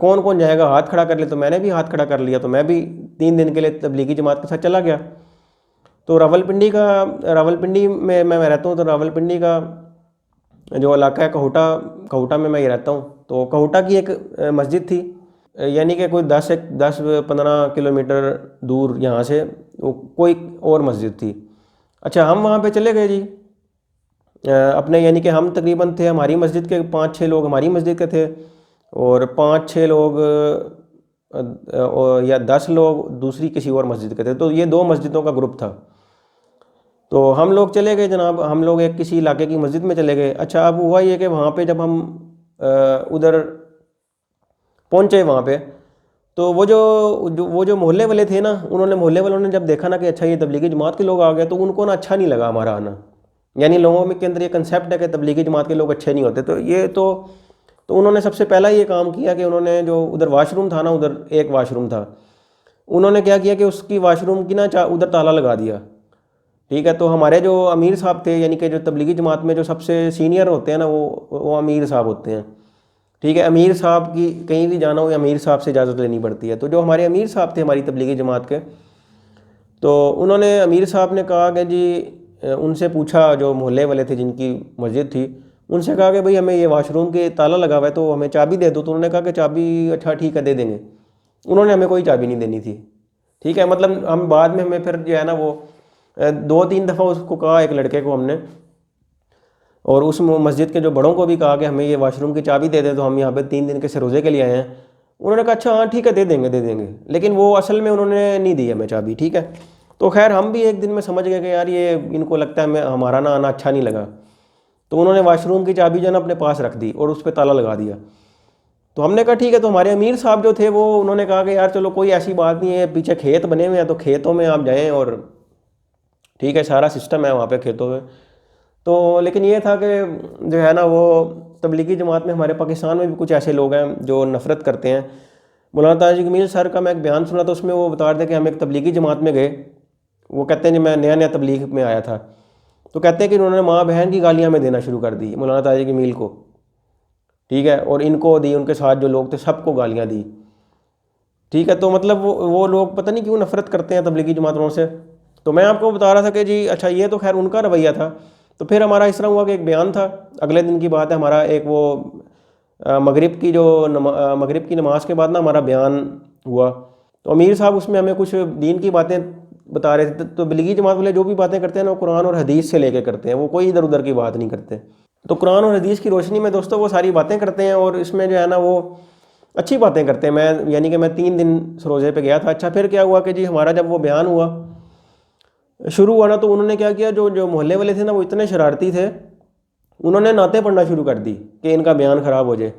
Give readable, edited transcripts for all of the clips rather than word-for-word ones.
کون کون جائے گا ہاتھ کھڑا کر لے. تو میں نے بھی ہاتھ کھڑا کر لیا, تو میں بھی 3 دن کے لیے تبلیغی جماعت کے ساتھ چلا گیا. تو راولپنڈی میں رہتا ہوں. تو راولپنڈی کا جو علاقہ ہے کہوٹا میں یہ رہتا ہوں. تو کہوٹا کی ایک مسجد تھی, یعنی کہ کوئی 10-15 کلومیٹر دور یہاں سے وہ کوئی اور مسجد تھی. اچھا, ہم وہاں پہ چلے گئے جی اپنے, یعنی کہ ہم تقریباً تھے ہماری مسجد کے 5-6 لوگ ہماری مسجد کے تھے, اور 5-6 لوگ یا 10 لوگ دوسری کسی اور مسجد کے تھے. تو یہ 2 مسجدوں کا گروپ تھا. تو ہم لوگ چلے گئے جناب, ہم لوگ ایک کسی علاقے کی مسجد میں چلے گئے. اچھا, اب ہوا یہ کہ وہاں پہ جب ہم ادھر پہنچے وہاں پہ, تو وہ جو محلے والے تھے نا, محلے والوں نے جب دیکھا نا کہ اچھا یہ تبلیغی جماعت کے لوگ آ گئے, تو ان کو نا اچھا نہیں لگا ہمارا آنا. یعنی لوگوں کے اندر یہ کنسیپٹ ہے کہ تبلیغی جماعت کے لوگ اچھے نہیں ہوتے. تو انہوں نے سب سے پہلا یہ کام کیا کہ انہوں نے جو ادھر واش روم تھا نا, ادھر ایک واش روم تھا, انہوں نے کیا کیا کہ اس کی واش روم کی نا ادھر تالا لگا دیا. ٹھیک ہے, تو ہمارے جو امیر صاحب تھے, یعنی کہ جو تبلیغی جماعت میں جو سب سے سینئر ہوتے ہیں نا, وہ امیر صاحب ہوتے ہیں. ٹھیک ہے, امیر صاحب کی کہیں بھی جانا ہو یا امیر صاحب سے اجازت لینی پڑتی ہے. تو جو ہمارے امیر صاحب تھے ہماری تبلیغی جماعت کے, تو انہوں نے امیر صاحب نے کہا کہ جی ان سے پوچھا, جو محلے والے تھے جن کی مسجد تھی, ان سے کہا کہ بھئی ہمیں یہ واش روم کے تالا لگا ہوا ہے تو ہمیں چابی دے دو. تو انہوں نے کہا کہ چابی اچھا ٹھیک ہے دے دیں گے. انہوں نے ہمیں کوئی چابی نہیں دینی تھی. ٹھیک ہے, مطلب ہم بعد میں ہمیں پھر جو ہے نا وہ 2-3 دفعہ اس کو کہا, ایک لڑکے کو ہم نے, اور اس مسجد کے جو بڑوں کو بھی کہا کہ ہمیں یہ واش روم کی چابی دے دیں, تو ہم یہاں پہ 3 دن کے روزے کے لیے آئے ہیں. انہوں نے کہا اچھا ہاں ٹھیک ہے دے دیں گے, لیکن وہ اصل میں انہوں نے نہیں دی ہمیں چابی. ٹھیک ہے, تو خیر ہم بھی ایک دن میں سمجھ گئے کہ یار یہ ان کو لگتا ہے ہمارا نا آنا اچھا نہیں لگا. تو انہوں نے واش روم کی چابی جو ہے نا اپنے پاس رکھ دی اور اس پہ تالا لگا دیا. تو ہم نے کہا ٹھیک ہے. تو ہمارے امیر صاحب جو تھے وہ انہوں نے کہا کہ یار چلو کوئی ایسی بات نہیں ہے, پیچھے کھیت بنے ہوئے ہیں تو کھیتوں میں آپ جائیں, اور ٹھیک ہے سارا سسٹم ہے وہاں پہ کھیتوں میں. تو لیکن یہ تھا کہ جو ہے نا وہ تبلیغی جماعت میں ہمارے پاکستان میں بھی کچھ ایسے لوگ ہیں جو نفرت کرتے ہیں. مولانا طاہر جمیل سر کا میں ایک بیان سنا, تو اس میں وہ بتا رہے تھے کہ ہم ایک تبلیغی جماعت میں گئے. وہ کہتے ہیں کہ میں نیا تبلیغ میں آیا تھا, تو کہتے ہیں کہ انہوں نے ماں بہن کی گالیاں میں دینا شروع کر دی مولانا طاہر جمیل کو. ٹھیک ہے, اور ان کو دی, ان کے ساتھ جو لوگ تھے سب کو گالیاں دی. ٹھیک ہے, تو مطلب وہ لوگ پتہ نہیں کیوں نفرت کرتے ہیں تبلیغی جماعت والوں سے. تو میں آپ کو بتا رہا تھا کہ جی اچھا یہ تو خیر ان کا رویہ تھا. تو پھر ہمارا اس طرح ہوا کہ ایک بیان تھا, اگلے دن کی بات ہے, ہمارا ایک وہ مغرب کی نماز کے بعد نا ہمارا بیان ہوا. تو امیر صاحب اس میں ہمیں کچھ دین کی باتیں بتا رہے تھے. تو تبلیغی جماعت والے جو بھی باتیں کرتے ہیں نا وہ قرآن اور حدیث سے لے کے کرتے ہیں, وہ کوئی ادھر ادھر کی بات نہیں کرتے. تو قرآن اور حدیث کی روشنی میں دوستوں وہ ساری باتیں کرتے ہیں, اور اس میں جو ہے نا وہ اچھی باتیں کرتے ہیں. یعنی کہ میں 3 دن روزے پہ گیا تھا. اچھا, پھر کیا ہوا کہ جی ہمارا جب وہ بیان شروع ہوا نا, تو انہوں نے کیا کیا, جو محلے والے تھے نا وہ اتنے شرارتی تھے, انہوں نے نعتیں پڑھنا شروع کر دی کہ ان کا بیان خراب ہو جائے.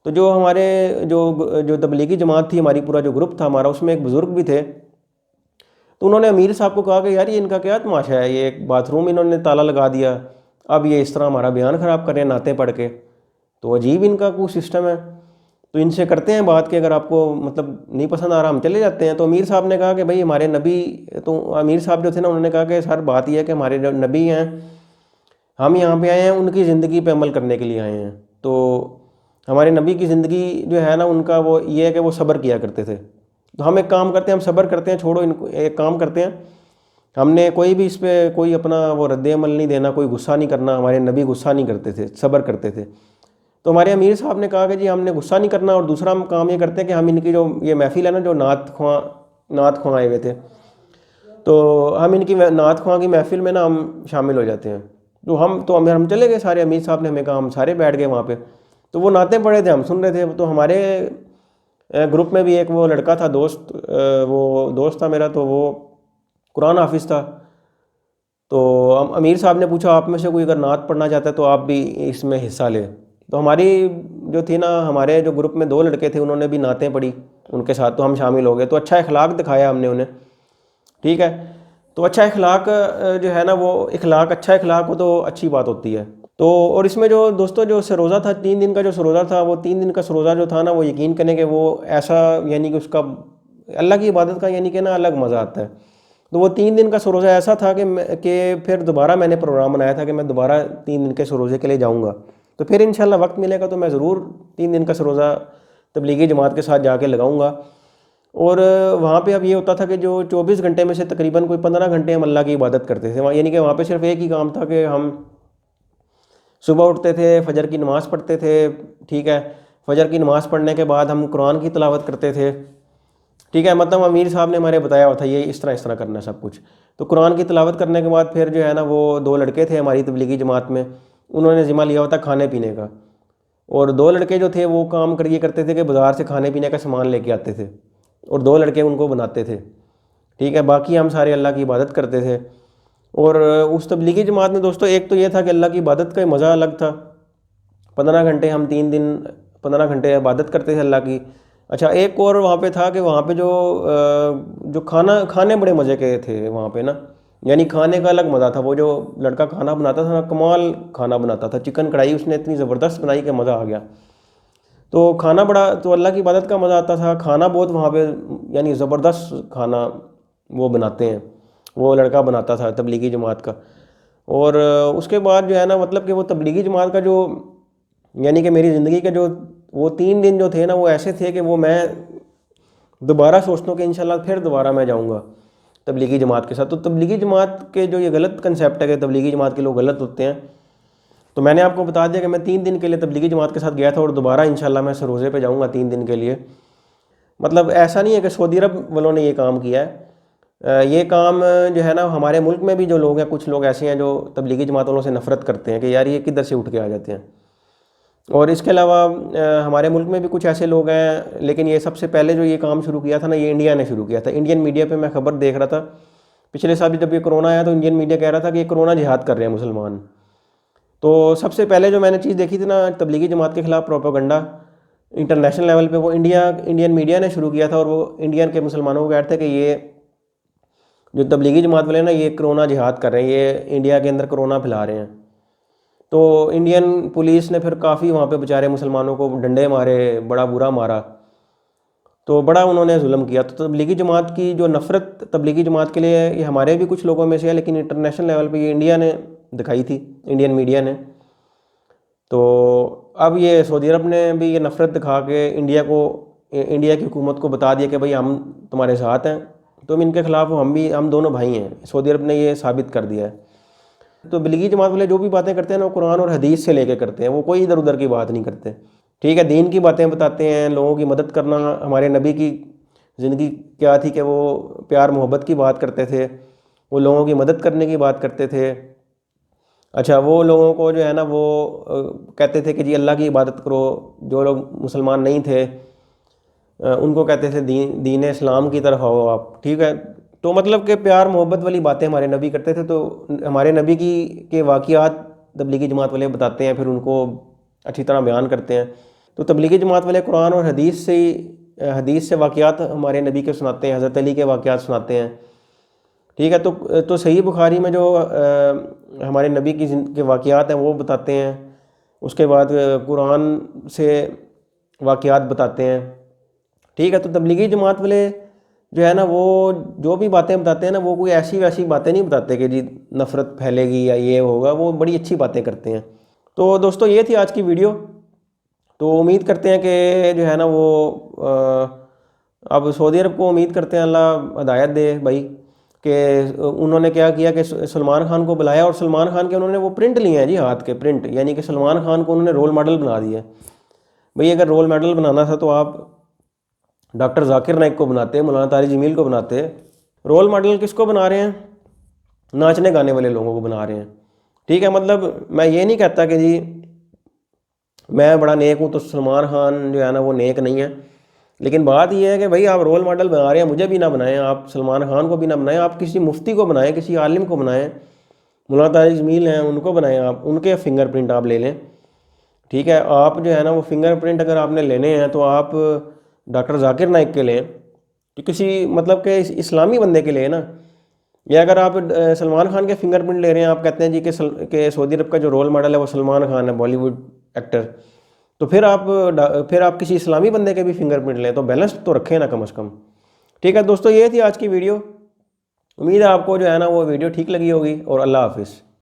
تو جو ہمارے جو تبلیغی جماعت تھی ہماری, پورا جو گروپ تھا ہمارا, اس میں ایک بزرگ بھی تھے. تو انہوں نے امیر صاحب کو کہا کہ یار یہ ان کا کیا تماشا ہے, یہ ایک باتھ روم انہوں نے تالا لگا دیا, اب یہ اس طرح ہمارا بیان خراب کریں نعتیں پڑھ کے. تو عجیب ان کا کوئی سسٹم ہے. تو ان سے کرتے ہیں بات کہ اگر آپ کو مطلب نہیں پسند آ رہا ہم چلے جاتے ہیں. تو امیر صاحب نے کہا کہ بھائی ہمارے نبی, تو امیر صاحب جو تھے نا انہوں نے کہا کہ سر بات یہ ہے کہ ہمارے جو نبی ہیں, ہم یہاں پہ آئے ہیں ان کی زندگی پہ عمل کرنے کے لیے آئے ہیں. تو ہمارے نبی کی زندگی جو ہے نا ان کا وہ یہ ہے کہ وہ صبر کیا کرتے تھے. تو ہم ایک کام کرتے ہیں, ہم صبر کرتے ہیں, چھوڑو ان کو, ایک کام کرتے ہیں, ہم نے کوئی بھی اس پہ کوئی اپنا وہ رد عمل نہیں دینا, کوئی غصہ نہیں کرنا. ہمارے نبی غصہ نہیں کرتے تھے, صبر کرتے تھے. تو ہمارے امیر صاحب نے کہا کہ جی ہم نے غصہ نہیں کرنا, اور دوسرا ہم کام یہ کرتے ہیں کہ ہم ان کی جو یہ محفل ہے نا, جو نعت خواں آئے ہوئے تھے, تو ہم ان کی نعت خواں کی محفل میں نا ہم شامل ہو جاتے ہیں. تو ہم چلے گئے سارے. امیر صاحب نے ہمیں کہا, ہم سارے بیٹھ گئے وہاں پہ. تو وہ نعتیں پڑھے تھے, ہم سن رہے تھے. تو ہمارے گروپ میں بھی ایک وہ لڑکا تھا, وہ دوست تھا میرا, تو وہ قرآن حافظ تھا. تو امیر صاحب نے پوچھا آپ میں سے کوئی اگر نعت پڑھنا چاہتا ہے تو آپ بھی اس میں حصہ لیں. تو ہماری جو تھی نا, ہمارے جو گروپ میں 2 لڑکے تھے, انہوں نے بھی نعتیں پڑھی ان کے ساتھ, تو ہم شامل ہو گئے. تو اچھا اخلاق دکھایا ہم نے انہیں. ٹھیک ہے, تو اچھا اخلاق جو ہے نا, وہ اچھا اخلاق ہو تو اچھی بات ہوتی ہے. تو اور اس میں جو دوستوں جو سروزہ تھا 3 دن کا جو سروزہ تھا, وہ 3 دن کا سروزہ جو تھا نا, وہ یقین کریں کہ وہ ایسا, یعنی کہ اس کا اللہ کی عبادت کا یعنی کہ نا الگ مزہ آتا ہے. تو وہ 3 دن کا سروزہ ایسا تھا کہ پھر دوبارہ میں نے پروگرام بنایا تھا کہ میں دوبارہ 3 دن کے سروزے کے لیے جاؤں گا. تو پھر انشاءاللہ وقت ملے گا تو میں ضرور 3 دن کا سروزہ تبلیغی جماعت کے ساتھ جا کے لگاؤں گا. اور وہاں پہ اب یہ ہوتا تھا کہ جو 24 گھنٹے میں سے تقریباً کوئی 15 گھنٹے ہم اللہ کی عبادت کرتے تھے. یعنی کہ وہاں پہ صرف ایک ہی کام تھا کہ ہم صبح اٹھتے تھے, فجر کی نماز پڑھتے تھے, ٹھیک ہے, فجر کی نماز پڑھنے کے بعد ہم قرآن کی تلاوت کرتے تھے, ٹھیک ہے. مطلب امیر صاحب نے ہمارے بتایا ہوا تھا یہ اس طرح کرنا ہے سب کچھ. تو قرآن کی تلاوت کرنے کے بعد پھر جو ہے نا وہ 2 لڑکے تھے ہماری تبلیغی جماعت میں, انہوں نے ذمہ لیا ہوا تھا کھانے پینے کا, اور 2 لڑکے جو تھے وہ کام کریے کرتے تھے کہ بازار سے کھانے پینے کا سامان لے کے آتے تھے, اور 2 لڑکے ان کو بناتے تھے, ٹھیک ہے. باقی ہم سارے اللہ کی عبادت کرتے تھے. اور اس تبلیغی جماعت میں دوستو ایک تو یہ تھا کہ اللہ کی عبادت کا مزہ الگ تھا. 15 گھنٹے ہم 3 دن 15 گھنٹے عبادت کرتے تھے اللہ کی. اچھا ایک اور وہاں پہ تھا کہ وہاں پہ جو کھانے بڑے مزے کے تھے وہاں پہ نا, یعنی کھانے کا الگ مزہ تھا. وہ جو لڑکا کھانا بناتا تھا نا, کمال کھانا بناتا تھا. چکن کڑھائی اس نے اتنی زبردست بنائی کہ مزہ آ گیا. تو کھانا بڑا, تو اللہ کی عبادت کا مزہ آتا تھا. کھانا بہت وہاں پہ یعنی زبردست کھانا وہ بناتے ہیں, وہ لڑکا بناتا تھا تبلیغی جماعت کا. اور اس کے بعد جو ہے نا مطلب کہ وہ تبلیغی جماعت کا جو یعنی کہ میری زندگی کے جو وہ 3 دن جو تھے نا وہ ایسے تھے کہ وہ میں دوبارہ سوچتا ہوں کہ انشاءاللہ پھر دوبارہ میں جاؤں گا تبلیغی جماعت کے ساتھ. تو تبلیغی جماعت کے جو یہ غلط کنسیپٹ ہے کہ تبلیغی جماعت کے لوگ غلط ہوتے ہیں, تو میں نے آپ کو بتا دیا کہ میں 3 دن کے لیے تبلیغی جماعت کے ساتھ گیا تھا, اور دوبارہ انشاءاللہ میں سروزے پہ جاؤں گا 3 دن کے لیے. مطلب ایسا نہیں ہے کہ سعودی عرب والوں نے یہ کام کیا ہے, یہ کام جو ہے نا ہمارے ملک میں بھی جو لوگ ہیں, کچھ لوگ ایسے ہیں جو تبلیغی جماعت والوں سے نفرت کرتے ہیں کہ یار یہ کدھر سے اٹھ کے آ جاتے ہیں. اور اس کے علاوہ ہمارے ملک میں بھی کچھ ایسے لوگ ہیں, لیکن یہ سب سے پہلے جو یہ کام شروع کیا تھا نا, یہ انڈیا نے شروع کیا تھا. انڈین میڈیا پہ میں خبر دیکھ رہا تھا پچھلے سال جب یہ کرونا آیا, تو انڈین میڈیا کہہ رہا تھا کہ یہ کرونا جہاد کر رہے ہیں مسلمان. تو سب سے پہلے جو میں نے چیز دیکھی تھی نا تبلیغی جماعت کے خلاف پروپیگنڈا انٹرنیشنل لیول پہ, وہ انڈین میڈیا نے شروع کیا تھا. اور وہ انڈین کے مسلمانوں کو کہتے تھے کہ یہ جو تبلیغی جماعت والے ہیں نا یہ کرونا جہاد کر رہے ہیں, یہ انڈیا کے اندر کرونا پھیلا رہے ہیں. تو انڈین پولیس نے پھر کافی وہاں پہ بیچارے مسلمانوں کو ڈنڈے مارے, بڑا برا مارا, تو بڑا انہوں نے ظلم کیا. تو تبلیغی جماعت کی جو نفرت تبلیغی جماعت کے لیے یہ ہمارے بھی کچھ لوگوں میں سے ہے, لیکن انٹرنیشنل لیول پہ یہ انڈیا نے دکھائی تھی, انڈین میڈیا نے. تو اب یہ سعودی عرب نے بھی یہ نفرت دکھا کے انڈیا کی حکومت کو بتا دیا کہ بھئی ہم تمہارے ساتھ ہیں, تم ان کے خلاف ہو, ہم دونوں بھائی ہیں. سعودی عرب نے یہ ثابت کر دیا ہے. تو تبلیغی جماعت والے جو بھی باتیں کرتے ہیں نا وہ قرآن اور حدیث سے لے کے کرتے ہیں, وہ کوئی ادھر ادھر کی بات نہیں کرتے, ٹھیک ہے. دین کی باتیں بتاتے ہیں, لوگوں کی مدد کرنا. ہمارے نبی کی زندگی کیا تھی کہ وہ پیار محبت کی بات کرتے تھے, وہ لوگوں کی مدد کرنے کی بات کرتے تھے. اچھا وہ لوگوں کو جو ہے نا وہ کہتے تھے کہ جی اللہ کی عبادت کرو. جو لوگ مسلمان نہیں تھے ان کو کہتے تھے دین اسلام کی طرف آؤ آپ, ٹھیک ہے. تو مطلب کہ پیار محبت والی باتیں ہمارے نبی کرتے تھے. تو ہمارے نبی کے واقعات تبلیغی جماعت والے بتاتے ہیں, پھر ان کو اچھی طرح بیان کرتے ہیں. تو تبلیغی جماعت والے قرآن اور حدیث سے واقعات ہمارے نبی کے سناتے ہیں, حضرت علی کے واقعات سناتے ہیں, ٹھیک ہے. تو صحیح بخاری میں جو ہمارے نبی کے واقعات ہیں وہ بتاتے ہیں. اس کے بعد قرآن سے واقعات بتاتے ہیں, ٹھیک ہے. تو تبلیغی جماعت والے جو ہے نا وہ جو بھی باتیں بتاتے ہیں نا وہ کوئی ایسی ویسی باتیں نہیں بتاتے کہ جی نفرت پھیلے گی یا یہ ہوگا, وہ بڑی اچھی باتیں کرتے ہیں. تو دوستو یہ تھی آج کی ویڈیو. تو امید کرتے ہیں کہ جو ہے نا وہ اب سعودی عرب کو امید کرتے ہیں اللہ ہدایت دے بھائی, کہ انہوں نے کیا کیا کہ سلمان خان کو بلایا, اور سلمان خان کے انہوں نے وہ پرنٹ لیے ہیں جی, ہاتھ کے پرنٹ, یعنی کہ سلمان خان کو انہوں نے رول ماڈل بنا دیا. بھئی اگر رول ماڈل بنانا تھا تو آپ ڈاکٹر ذاکر نائک کو بناتے, مولانا طارق جمیل کو بناتے. رول ماڈل کس کو بنا رہے ہیں؟ ناچنے گانے والے لوگوں کو بنا رہے ہیں, ٹھیک ہے. مطلب میں یہ نہیں کہتا کہ جی میں بڑا نیک ہوں تو سلمان خان جو ہے نا وہ نیک نہیں ہے, لیکن بات یہ ہے کہ بھئی آپ رول ماڈل بنا رہے ہیں, مجھے بھی نہ بنائیں, آپ سلمان خان کو بھی نہ بنائیں, آپ کسی مفتی کو بنائیں, کسی عالم کو بنائیں, مولانا طارق جمیل ہیں ان کو بنائیں, آپ ان کے فنگر پرنٹ آپ لے لیں, ٹھیک ہے. آپ جو ہے نا وہ فنگر پرنٹ اگر آپ نے لینے ہیں تو آپ ڈاکٹر ذاکر نائک کے لیں, کہ کسی مطلب کہ اسلامی بندے کے لیں نا. یا اگر آپ سلمان خان کے فنگر پرنٹ لے رہے ہیں, آپ کہتے ہیں جی کہ سعودی عرب کا جو رول ماڈل ہے وہ سلمان خان ہے, بالی ووڈ ایکٹر, تو پھر آپ کسی اسلامی بندے کے بھی فنگر پرنٹ لیں, تو بیلنس تو رکھیں نا کم از کم, ٹھیک ہے. دوستو یہ تھی آج کی ویڈیو. امید ہے آپ کو جو ہے نا وہ ویڈیو ٹھیک لگی ہوگی, اور اللہ حافظ.